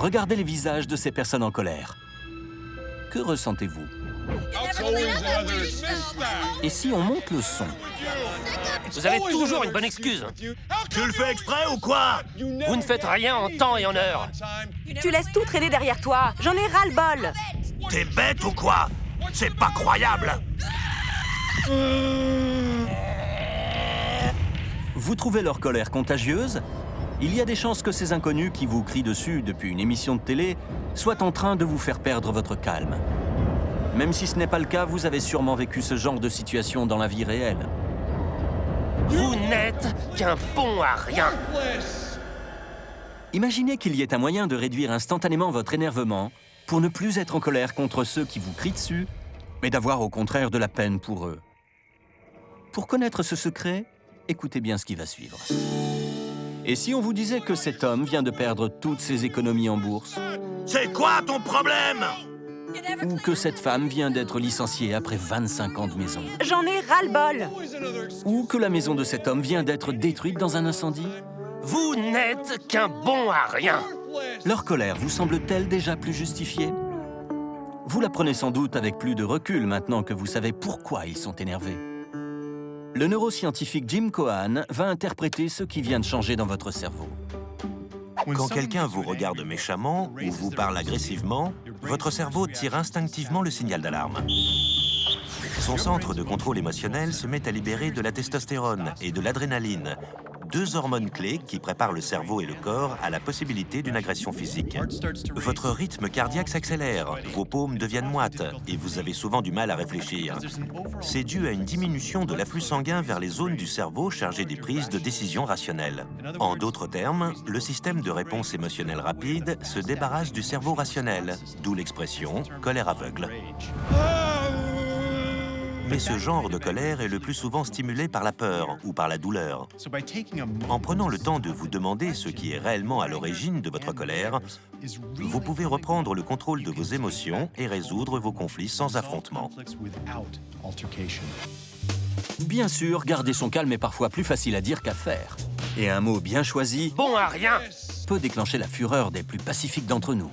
regardez les visages de ces personnes en colère. Que ressentez-vous? Et si on monte le son? Vous avez toujours une bonne excuse. Tu le fais exprès ou quoi? Vous ne faites rien en temps et en heure. Tu laisses tout traîner derrière toi. J'en ai ras-le-bol. T'es bête ou quoi? C'est pas croyable! Vous trouvez leur colère contagieuse? Il y a des chances que ces inconnus qui vous crient dessus depuis une émission de télé soient en train de vous faire perdre votre calme. Même si ce n'est pas le cas, vous avez sûrement vécu ce genre de situation dans la vie réelle. Vous n'êtes qu'un bon à rien. Imaginez qu'il y ait un moyen de réduire instantanément votre énervement pour ne plus être en colère contre ceux qui vous crient dessus, mais d'avoir au contraire de la peine pour eux. Pour connaître ce secret, écoutez bien ce qui va suivre. Et si on vous disait que cet homme vient de perdre toutes ses économies en bourse? C'est quoi ton problème? Ou que cette femme vient d'être licenciée après 25 ans de maison? J'en ai ras-le-bol. Ou que la maison de cet homme vient d'être détruite dans un incendie? Vous n'êtes qu'un bon à rien. Leur colère vous semble-t-elle déjà plus justifiée? Vous la prenez sans doute avec plus de recul maintenant que vous savez pourquoi ils sont énervés. Le neuroscientifique Jim Cohan va interpréter ce qui vient de changer dans votre cerveau. Quand quelqu'un vous regarde méchamment ou vous parle agressivement, votre cerveau tire instinctivement le signal d'alarme. Son centre de contrôle émotionnel se met à libérer de la testostérone et de l'adrénaline, deux hormones clés qui préparent le cerveau et le corps à la possibilité d'une agression physique. Votre rythme cardiaque s'accélère, vos paumes deviennent moites et vous avez souvent du mal à réfléchir. C'est dû à une diminution de l'afflux sanguin vers les zones du cerveau chargées des prises de décisions rationnelles. En d'autres termes, le système de réponse émotionnelle rapide se débarrasse du cerveau rationnel, d'où l'expression « colère aveugle ». Mais ce genre de colère est le plus souvent stimulé par la peur ou par la douleur. En prenant le temps de vous demander ce qui est réellement à l'origine de votre colère, vous pouvez reprendre le contrôle de vos émotions et résoudre vos conflits sans affrontement. Bien sûr, garder son calme est parfois plus facile à dire qu'à faire. Et un mot bien choisi Bon à rien. peut déclencher la fureur des plus pacifiques d'entre nous.